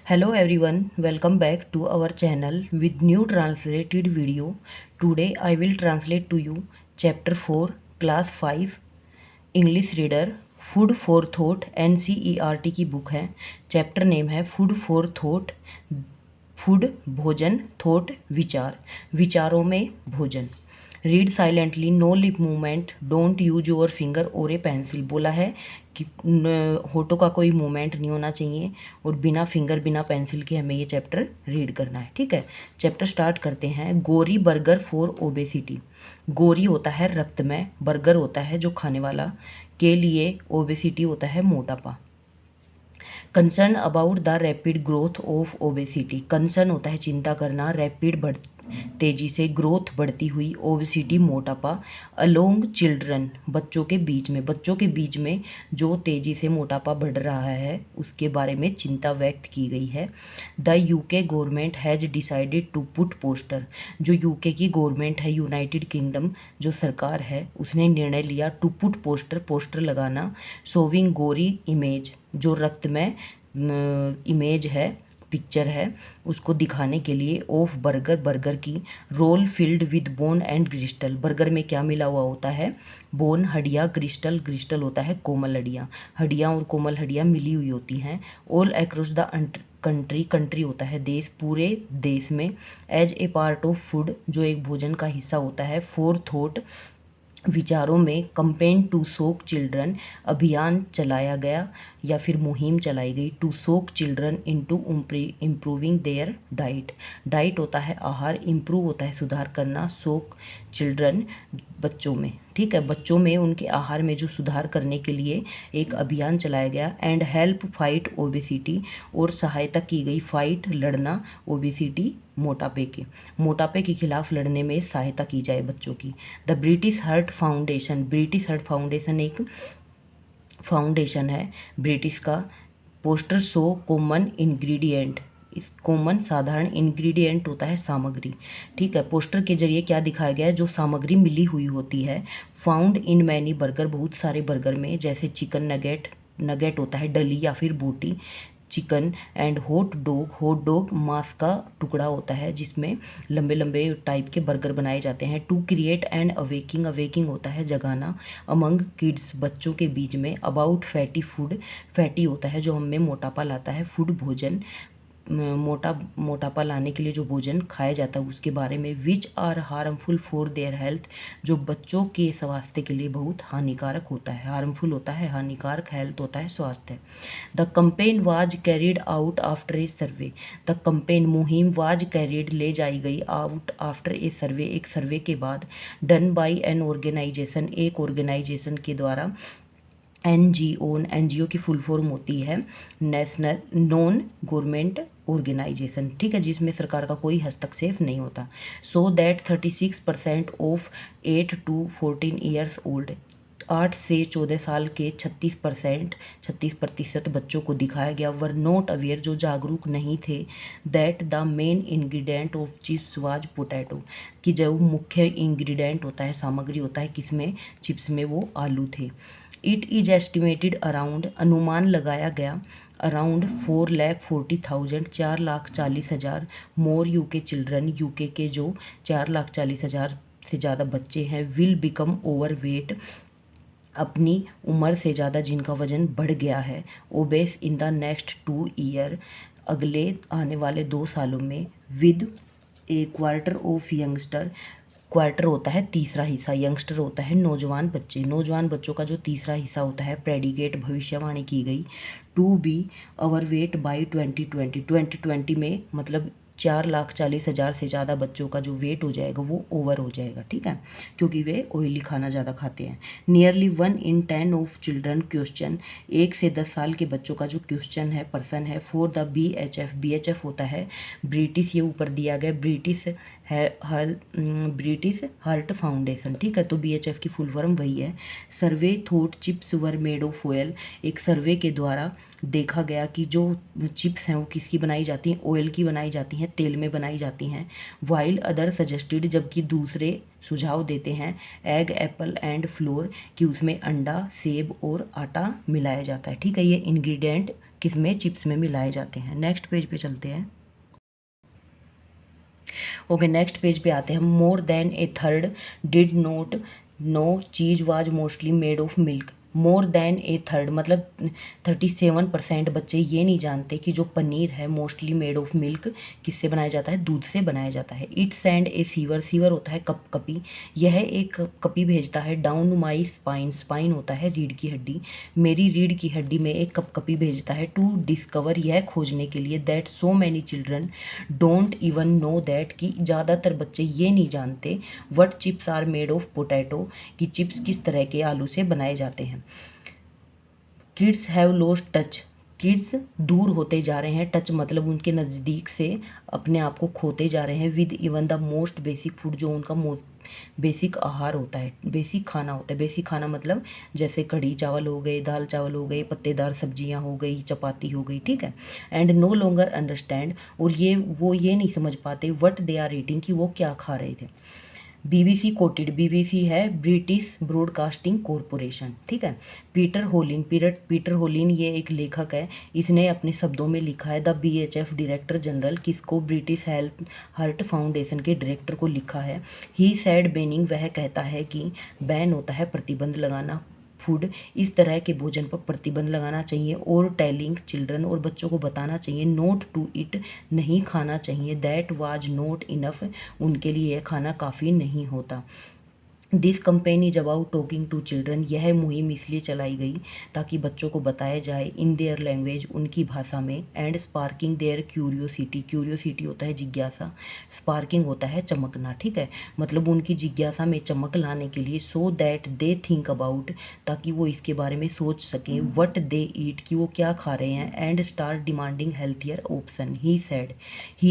Hello everyone, welcome back to our channel with new translated video. Today I will translate to you chapter 4 class 5 English reader Food for Thought NCERT की book है। Chapter name है food for thought. Food भोजन, thought विचार, विचारों में भोजन। Read silently, no lip movement, don't use your finger or a pencil. बोला है कि होठों का कोई मूवमेंट नहीं होना चाहिए और बिना फिंगर बिना पेंसिल के हमें ये चैप्टर रीड करना है। ठीक है, चैप्टर स्टार्ट करते हैं। गोरी बर्गर फॉर ओबेसिटी। गोरी होता है रक्तमय, बर्गर होता है जो खाने वाला, के लिए ओबेसिटी होता है मोटापा। Concern about the rapid growth of obesity. Concern होता है चिंता करना, रैपिड तेजी से, ग्रोथ बढ़ती हुई, ओबेसिटी मोटापा। अलोंग चिल्ड्रन बच्चों के बीच में, बच्चों के बीच में जो तेजी से मोटापा बढ़ रहा है उसके बारे में चिंता व्यक्त की गई है। The UK government has decided to put poster. जो यूके की गवर्नमेंट है, यूनाइटेड किंगडम जो सरकार है, उसने निर्णय लिया टू पुट पोस्टर, पोस्टर लगाना, शोविंग गोरी इमेज, जो रक्तमय इमेज है, पिक्चर है, उसको दिखाने के लिए, ऑफ बर्गर, बर्गर की, roll filled with bone and crystal. Burger में क्या मिला हुआ होता है? बोन हड्डियाँ, क्रिस्टल, क्रिस्टल होता है कोमल हड्डियाँ, हड्डियाँ और कोमल हड्डियाँ मिली हुई होती हैं। All across the country, country होता है देश, पूरे देश में। As a part of food, जो एक भोजन का हिस्सा होता है। फॉर थॉट, विचारों में। कंपेन टू सोक चिल्ड्रन, अभियान चलाया गया या फिर मुहिम चलाई गई, to soak children into improving their diet. Diet होता है आहार, इम्प्रूव होता है सुधार करना, सोक चिल्ड्रन बच्चों में। ठीक है, बच्चों में उनके आहार में जो सुधार करने के लिए एक अभियान चलाया गया। एंड हेल्प फाइट ओबेसिटी, और सहायता की गई, फाइट लड़ना, ओबेसिटी मोटापे के खिलाफ लड़ने में सहायता की जाए बच्चों की। The British Heart foundation, British Heart foundation एक फाउंडेशन है ब्रिटिश का। पोस्टर शो कॉमन इंग्रेडिएंट, इस कॉमन साधारण, इंग्रेडिएंट होता है सामग्री। ठीक है, पोस्टर के जरिए क्या दिखाया गया है? जो सामग्री मिली हुई होती है। फाउंड इन मैनी बर्गर, बहुत सारे बर्गर में, जैसे चिकन नगेट, नगेट होता है डली या फिर बोटी, chicken. And hot dog, hot dog मांस का टुकड़ा होता है जिसमें लंबे लंबे टाइप के बर्गर बनाए जाते हैं। To create and awaking, awaking होता है जगाना। अमंग किड्स, बच्चों के बीच में। अबाउट फैटी फूड, फैटी होता है जो हमें मोटापा लाता है, फूड भोजन, मोटापा लाने के लिए जो भोजन खाया जाता है उसके बारे में। Which are harmful for their health, जो बच्चों के स्वास्थ्य के लिए बहुत हानिकारक होता है। हार्मफुल होता है हानिकारक, हेल्थ होता है स्वास्थ्य। The campaign was carried out after a survey. The campaign मुहिम, वाज कैरिड ले जाई गई, आउट आफ्टर ए सर्वे एक सर्वे के बाद। डन बाई एन ऑर्गेनाइजेशन, एक ऑर्गेनाइजेशन के द्वारा। NGO, NGO की फुल फॉर्म होती है नेशनल नॉन गवर्नमेंट ऑर्गेनाइजेशन। ठीक है, जिसमें सरकार का कोई हस्तक्षेप नहीं होता। So that 36% of 8 to 14 years old, 8 से 14 साल के 36% बच्चों को दिखाया गया। वर नॉट अवेयर, जो जागरूक नहीं थे। That the main ingredient of chips was potato, कि जो मुख्य इंग्रेडिएंट होता है, सामग्री होता है किसमें? चिप्स में, वो आलू थे। इट इज एस्टिमेटेड अराउंड, अनुमान लगाया गया, अराउंड 4,40,000, 4,40,000 मोर यूके चिल्ड्रन, यूके के जो 4,40,000 से ज़्यादा बच्चे हैं, विल बिकम ओवरवेट, अपनी उम्र से ज़्यादा जिनका वजन बढ़ गया है, obese in the next 2 year, अगले आने वाले 2 सालों में। With a quarter of youngster, quarter होता है तीसरा हिस्सा, यंगस्टर होता है नौजवान बच्चे, नौजवान बच्चों का जो तीसरा हिस्सा होता है। प्रेडिकेट, भविष्यवाणी की गई, to be overweight by 2020 में, मतलब 4,40,000 से ज़्यादा बच्चों का जो वेट हो जाएगा वो ओवर हो जाएगा। ठीक है, क्योंकि वे ऑयली खाना ज़्यादा खाते हैं। Nearly 1 in 10 of children question, 1 से 10 साल के बच्चों का जो क्वेश्चन है, पर्सन है। फॉर द BHF, BHF होता है ब्रिटिश, ये ऊपर दिया गया ब्रिटिश ब्रिटिश हार्ट फाउंडेशन, ठीक है। तो BHF की फुल फॉर्म वही है। Survey thought chips were made of oil, एक सर्वे के द्वारा देखा गया कि जो चिप्स हैं वो किसकी बनाई जाती हैं, ऑयल की बनाई जाती हैं, तेल में बनाई जाती हैं। वाइल अदर सजेस्टेड, जबकि दूसरे सुझाव देते हैं एग एप्पल एंड फ्लोर, कि उसमें अंडा, सेब और आटा मिलाया जाता है, ठीक है। ये इंग्रेडिएंट किसमें, चिप्स में मिलाए जाते हैं। नेक्स्ट पेज पे चलते हैं। ओके, नेक्स्ट पेज पे आते हैं। More than a third did not know cheese was mostly made of milk. More than a third मतलब 37% बच्चे ये नहीं जानते कि जो पनीर है मोस्टली मेड ऑफ मिल्क किससे बनाया जाता है, दूध से बनाया जाता है। It send A sewer, sewer होता है कपी, यह एक कपी भेजता है डाउन माई स्पाइन, स्पाइन होता है रीढ़ की हड्डी, मेरी रीढ़ की हड्डी में एक कपी भेजता है टू डिस्कवर, यह खोजने के लिए that so many children don't even know that, कि ज़्यादातर बच्चे ये नहीं जानते what chips are made of potato, कि चिप्स किस तरह के आलू से बनाए जाते हैं। Kids have lost touch, kids दूर होते जा रहे हैं, टच मतलब उनके नज़दीक से अपने आप को खोते जा रहे हैं, with even the most basic food, जो उनका मोस्ट बेसिक आहार होता है, बेसिक खाना होता है। बेसिक खाना मतलब जैसे कढ़ी चावल हो गए, दाल चावल हो गए, पत्तेदार सब्जियां हो गई, चपाती हो गई, ठीक है। एंड नो लॉन्गर अंडरस्टैंड, और वो ये नहीं समझ पाते व्हाट दे आर ईटिंग, कि वो क्या खा रहे थे। BBC कोटेड, BBC है ब्रिटिश ब्रॉडकास्टिंग कॉरपोरेशन, ठीक है। पीटर होलिन ये एक लेखक है, इसने अपने शब्दों में लिखा है द BHF डायरेक्टर जनरल, किसको, ब्रिटिश हेल्थ हार्ट फाउंडेशन के डायरेक्टर को लिखा है। ही सैड बैनिंग, वह कहता है कि बैन होता है प्रतिबंध लगाना, फूड, इस तरह के भोजन पर प्रतिबंध लगाना चाहिए, और टेलिंग चिल्ड्रन, और बच्चों को बताना चाहिए, नोट टू इट, नहीं खाना चाहिए, दैट वाज नॉट इनफ, उनके लिए यह खाना काफ़ी नहीं होता। This campaign is about talking to children, यह मुहिम इसलिए चलाई गई ताकि बच्चों को बताया जाए इन देयर लैंग्वेज, उनकी भाषा में, and sparking their curiosity, curiosity होता है जिज्ञासा, स्पार्किंग होता है चमकना, ठीक है। मतलब उनकी जिज्ञासा में चमक लाने के लिए, so that they think about, ताकि वो इसके बारे में सोच सकें, व्हाट दे ईट, कि वो क्या खा रहे हैं, and start demanding healthier option. He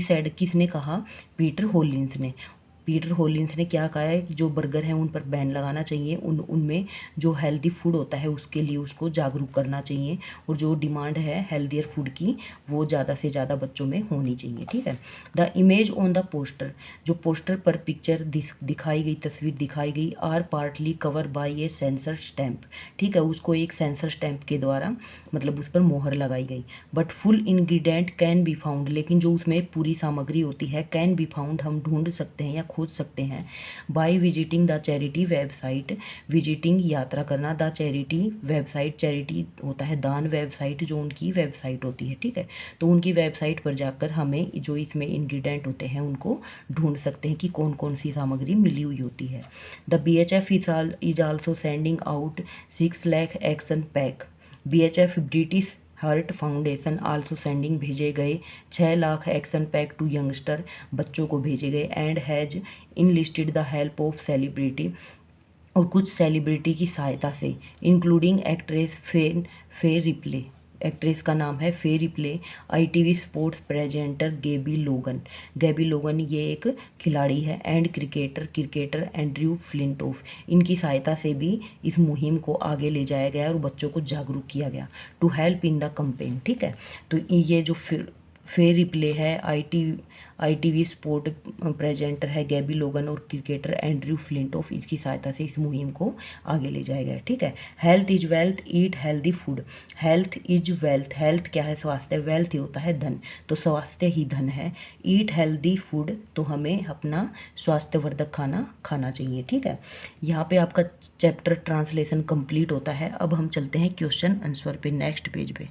sad किसने कहा, पीटर होलिंस ने क्या कहा है कि जो बर्गर हैं उन पर बैन लगाना चाहिए, उनमें जो हेल्दी फूड होता है उसके लिए उसको जागरूक करना चाहिए, और जो डिमांड है हेल्दियर फूड की वो ज़्यादा से ज़्यादा बच्चों में होनी चाहिए, ठीक है। The image on the poster, जो पोस्टर पर पिक्चर दिखाई गई, तस्वीर दिखाई गई, are partly cover by a censor stamp, ठीक है, उसको एक सेंसर स्टैम्प के द्वारा मतलब उस पर मोहर लगाई गई। But full ingredient can be found, लेकिन जो उसमें पूरी सामग्री होती है कैन बी फाउंड, हम ढूंढ सकते हैं या खोज सकते हैं, by visiting the charity website, visiting यात्रा करना, द चैरिटी वेबसाइट, चैरिटी होता है दान, वेबसाइट जो उनकी वेबसाइट होती है, ठीक है। तो उनकी वेबसाइट पर जाकर हमें जो इसमें इंग्रेडिएंट होते हैं उनको ढूंढ सकते हैं कि कौन कौन सी सामग्री मिली हुई होती है। The BHF is also sending out 6 lakh action pack, BHF British Heart Foundation also sending, भेजे गए 6 lakh action pack to youngster, बच्चों को भेजे गए, and has enlisted the help of celebrity, और कुछ सेलिब्रिटी की सहायता से, including actress Fay Ripley, actress का नाम है Fay Ripley, ITV sports presenter Gabby Logan ये एक खिलाड़ी है, एंड क्रिकेटर एंड्रयू फ्लिंटॉफ, इनकी सहायता से भी इस मुहिम को आगे ले जाया गया और बच्चों को जागरूक किया गया, to help in the campaign, ठीक है। तो ये जो फे रिप्ले है, ITV स्पोर्ट प्रेजेंटर है गैबी लोगन, और क्रिकेटर एंड्रयू फ्लिंटॉफ, इसकी सहायता से इस मुहिम को आगे ले जाया गया, ठीक है। Health is wealth, eat healthy food, health is wealth, health क्या है, स्वास्थ्य, वेल्थ ही होता है धन, तो स्वास्थ्य ही धन है। ईट हेल्दी फूड, तो हमें अपना स्वास्थ्यवर्धक खाना खाना चाहिए, ठीक है। यहाँ पे आपका चैप्टर ट्रांसलेशन कंप्लीट होता है। अब हम चलते हैं क्वेश्चन आंसर पे, नेक्स्ट पेज पे।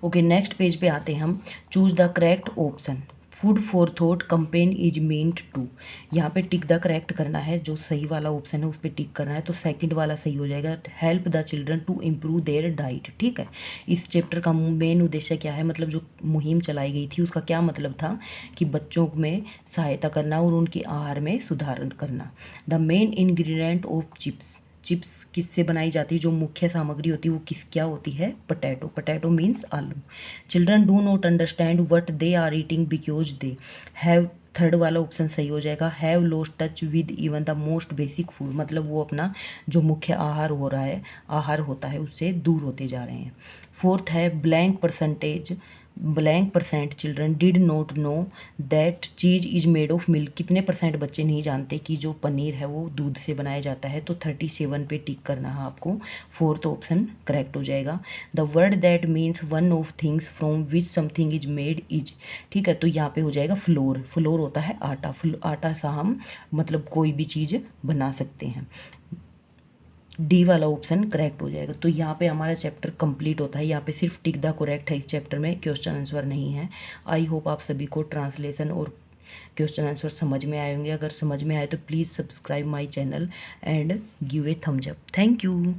ओके, नेक्स्ट पेज पे आते हैं हम। Choose the correct option, food for thought campaign is meant to, यहाँ पे टिक द करेक्ट करना है, जो सही वाला ऑप्शन है उस पर टिक करना है, तो सेकंड वाला सही हो जाएगा, help the children to improve their diet, ठीक है। इस चैप्टर का मेन उद्देश्य क्या है, मतलब जो मुहिम चलाई गई थी उसका क्या मतलब था कि बच्चों में सहायता करना और उनके आहार में सुधार करना। The main ingredient of chips किससे बनाई जाती है, जो मुख्य सामग्री होती है वो क्या होती है, पोटैटो मीन्स आलू। Children do not understand what they are eating because they have third वाला ऑप्शन सही हो जाएगा, have lost touch with even the most basic food, मतलब वो अपना जो मुख्य आहार हो रहा है, आहार होता है, उससे दूर होते जा रहे हैं। फोर्थ है blank percent children did not know that cheese is made of milk, कितने परसेंट बच्चे नहीं जानते कि जो पनीर है वो दूध से बनाया जाता है। तो 37 पे टिक करना है आपको, फोर्थ ऑप्शन करेक्ट हो जाएगा। The word that means one of things from which something is made is, ठीक है, तो यहाँ पे हो जाएगा फ्लोर। फ्लोर होता है आटा, आटा से हम मतलब कोई भी चीज़ बना सकते हैं। डी वाला ऑप्शन करेक्ट हो जाएगा। तो यहाँ पे हमारा चैप्टर कंप्लीट होता है। यहाँ पे सिर्फ टिक द करेक्ट है, इस चैप्टर में क्वेश्चन आंसर नहीं है। आई होप आप सभी को ट्रांसलेशन और क्वेश्चन आंसर समझ में आए होंगे। अगर समझ में आए तो please subscribe my channel and give a thumbs up. Thank you.